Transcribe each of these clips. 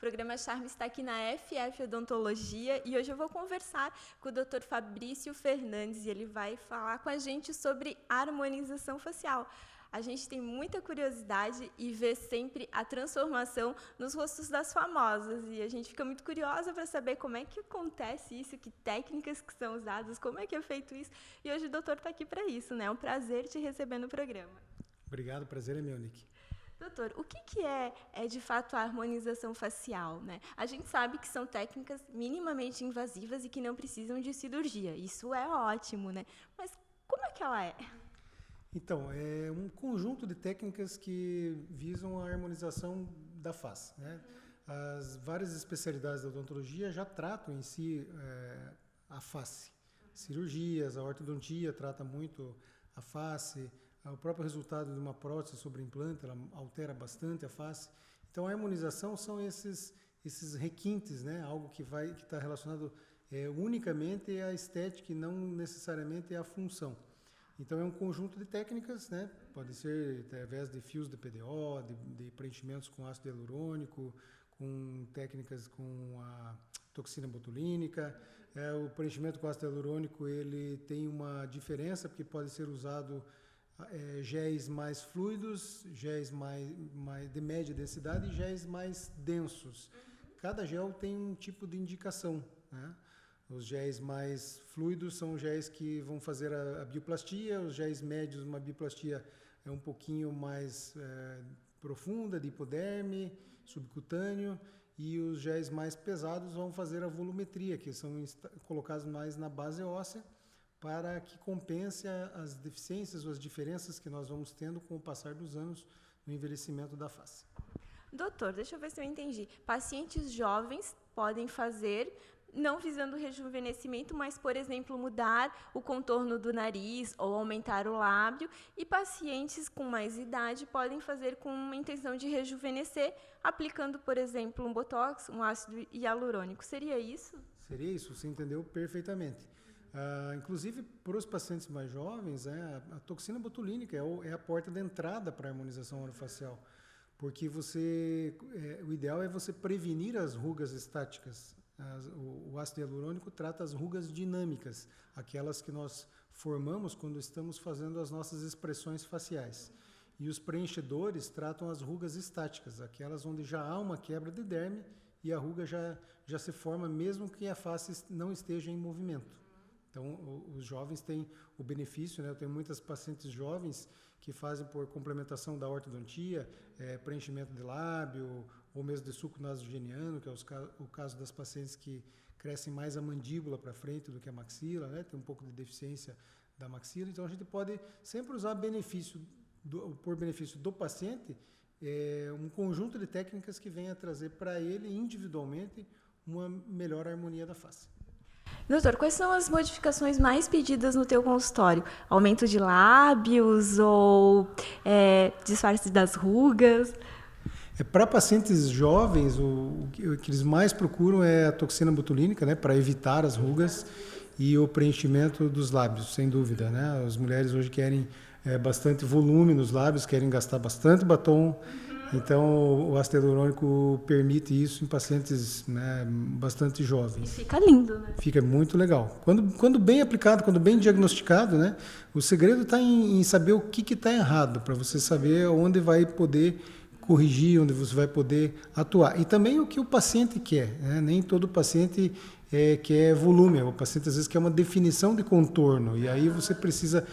O programa Charme está aqui na FF Odontologia e hoje eu vou conversar com o Dr. Fabrício Fernandes e ele vai falar com a gente sobre harmonização facial. A gente tem muita curiosidade e vê sempre a transformação nos rostos das famosas e a gente fica muito curiosa para saber como é que acontece isso, que técnicas que são usadas, como é que é feito isso. E hoje o doutor está aqui para isso, né? É um prazer te receber no programa. Obrigado, prazer é meu, Nick. Doutor, o que é de fato a harmonização facial, né? A gente sabe que são técnicas minimamente invasivas e que não precisam de cirurgia. Isso é ótimo, né? Mas como é que ela é? Então, é um conjunto de técnicas que visam a harmonização da face, né? As várias especialidades da odontologia já tratam em si a face. Cirurgias, a ortodontia trata muito a face. O próprio resultado de uma prótese sobre implante, ela altera bastante a face. Então, a harmonização são esses requintes, né? Algo que está relacionado unicamente à estética e não necessariamente à função. Então, é um conjunto de técnicas, né? Pode ser através de fios de PDO, de preenchimentos com ácido hialurônico, com técnicas com a toxina botulínica. O preenchimento com ácido hialurônico ele tem uma diferença, porque pode ser usado géis mais fluidos, géis mais de média densidade e géis mais densos. Cada gel tem um tipo de indicação, né? Os géis mais fluidos são géis que vão fazer a bioplastia, os géis médios, uma bioplastia é um pouquinho mais profunda, de hipoderme, subcutâneo, e os géis mais pesados vão fazer a volumetria, que são colocados mais na base óssea, para que compense as deficiências ou as diferenças que nós vamos tendo com o passar dos anos no envelhecimento da face. Doutor, deixa eu ver se eu entendi. Pacientes jovens podem fazer, não visando rejuvenescimento, mas, por exemplo, mudar o contorno do nariz ou aumentar o lábio, e pacientes com mais idade podem fazer com uma intenção de rejuvenescer, aplicando, por exemplo, um botox, um ácido hialurônico. Seria isso? Seria isso, você entendeu perfeitamente. Inclusive, para os pacientes mais jovens, a toxina botulínica é a porta de entrada para a harmonização orofacial, porque o ideal é você prevenir as rugas estáticas. O ácido hialurônico trata as rugas dinâmicas, aquelas que nós formamos quando estamos fazendo as nossas expressões faciais. E os preenchedores tratam as rugas estáticas, aquelas onde já há uma quebra de derme e a ruga já se forma mesmo que a face não esteja em movimento. Então, os jovens têm o benefício, né? Eu tenho muitas pacientes jovens que fazem por complementação da ortodontia, preenchimento de lábio, ou mesmo de suco nasogeniano, que é o caso das pacientes que crescem mais a mandíbula para frente do que a maxila, né? Tem um pouco de deficiência da maxila. Então, a gente pode sempre usar por benefício do paciente, um conjunto de técnicas que venha trazer para ele individualmente uma melhor harmonia da face. Doutor, quais são as modificações mais pedidas no teu consultório? Aumento de lábios ou disfarce das rugas? Para pacientes jovens, o que eles mais procuram é a toxina botulínica, né, para evitar as rugas, e o preenchimento dos lábios, sem dúvida, né? As mulheres hoje querem bastante volume nos lábios, querem gastar bastante batom. Então, o ácido hialurônico permite isso em pacientes, né, bastante jovens. E fica lindo, né? Fica muito legal. Quando bem aplicado, quando bem diagnosticado, né, o segredo está em saber o que está errado, para você saber onde vai poder corrigir, onde você vai poder atuar. E também o que o paciente quer, né? Nem todo paciente quer volume, o paciente às vezes quer uma definição de contorno, e aí você precisa,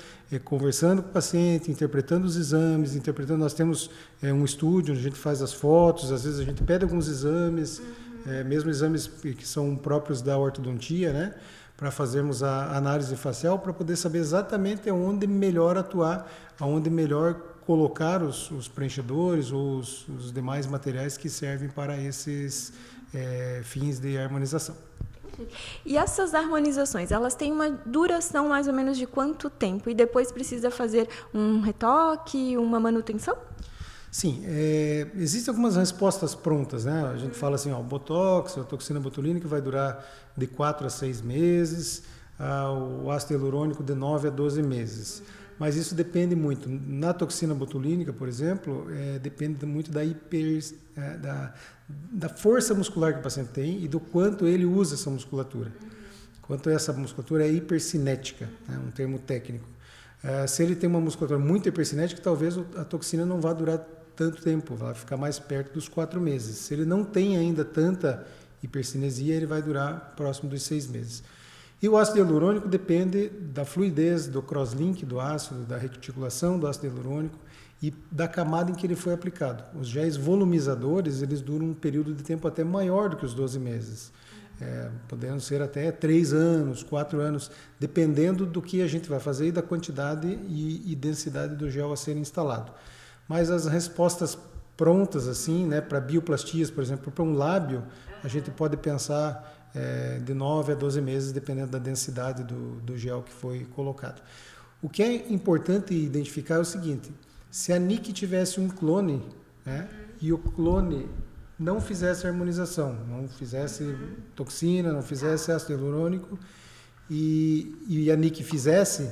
conversando com o paciente, interpretando os exames, nós temos um estúdio onde a gente faz as fotos, às vezes a gente pede alguns exames, mesmo exames que são próprios da ortodontia, né? Para fazermos a análise facial, para poder saber exatamente onde melhor atuar, aonde melhor colocar os preenchedores ou os demais materiais que servem para esses fins de harmonização. E essas harmonizações, elas têm uma duração mais ou menos de quanto tempo? E depois precisa fazer um retoque, uma manutenção? Sim, existem algumas respostas prontas, né? A gente fala assim, o botox, a toxina botulínica vai durar de 4 a 6 meses, o ácido hialurônico de 9 a 12 meses. Mas isso depende muito. Na toxina botulínica, por exemplo, depende muito da força muscular que o paciente tem e do quanto ele usa essa musculatura. Quanto essa musculatura é hipercinética, né, um termo técnico. Se ele tem uma musculatura muito hipercinética, talvez a toxina não vá durar tanto tempo, vai ficar mais perto dos 4 meses. Se ele não tem ainda tanta hipercinesia, ele vai durar próximo dos 6 meses. E o ácido hialurônico depende da fluidez, do crosslink do ácido, da reticulação do ácido hialurônico e da camada em que ele foi aplicado. Os géis volumizadores, eles duram um período de tempo até maior do que os 12 meses. Podendo ser até 3 anos, 4 anos, dependendo do que a gente vai fazer e da quantidade e densidade do gel a ser instalado. Mas as respostas prontas, assim, né, para bioplastias, por exemplo, para um lábio, a gente pode pensar de 9 a 12 meses, dependendo da densidade do gel que foi colocado. O que é importante identificar é o seguinte: se a NIC tivesse um clone, né, e o clone não fizesse harmonização, não fizesse toxina, não fizesse ácido hialurônico, e a NIC fizesse,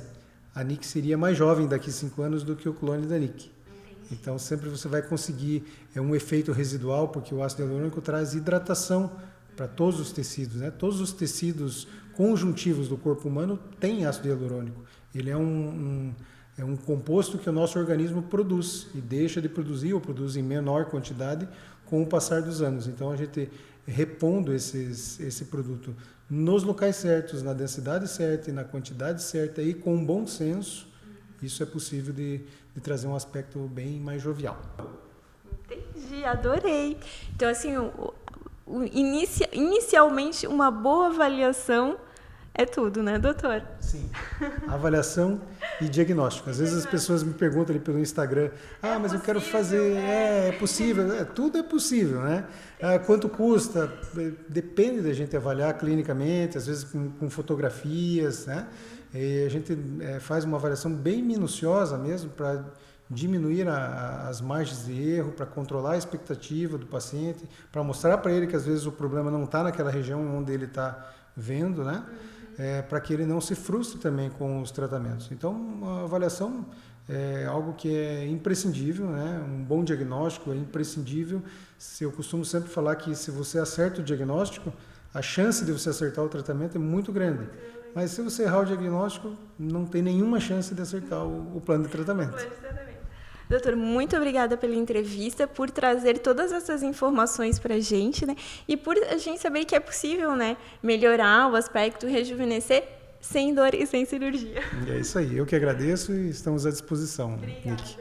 a NIC seria mais jovem daqui a 5 anos do que o clone da NIC. Então, sempre você vai conseguir um efeito residual, porque o ácido hialurônico traz hidratação para todos os tecidos, né? Todos os tecidos conjuntivos do corpo humano têm ácido hialurônico. Ele é um composto que o nosso organismo produz e deixa de produzir ou produz em menor quantidade com o passar dos anos. Então, a gente repondo esse produto nos locais certos, na densidade certa e na quantidade certa e com bom senso, isso é possível de trazer um aspecto bem mais jovial. Entendi, adorei. Então, assim, inicialmente, uma boa avaliação é tudo, né, doutor? Sim, avaliação e diagnóstico. Às vezes as pessoas me perguntam ali pelo Instagram, mas eu quero fazer, é possível? Tudo é possível, né? Quanto custa? Depende da gente avaliar clinicamente, às vezes com fotografias, né? E a gente faz uma avaliação bem minuciosa mesmo para diminuir as margens de erro, para controlar a expectativa do paciente, para mostrar para ele que às vezes o problema não está naquela região onde ele está vendo, né? Para que ele não se frustre também com os tratamentos. Então, a avaliação é algo que é imprescindível, né? Um bom diagnóstico é imprescindível. Eu costumo sempre falar que se você acerta o diagnóstico, a chance de você acertar o tratamento é muito grande. Mas se você errar o diagnóstico, não tem nenhuma chance de acertar o plano de tratamento. Doutor, muito obrigada pela entrevista, por trazer todas essas informações para a gente, né? E por a gente saber que é possível, né, melhorar o aspecto, rejuvenescer sem dor e sem cirurgia. É isso aí. Eu que agradeço e estamos à disposição, Obrigada. Nick.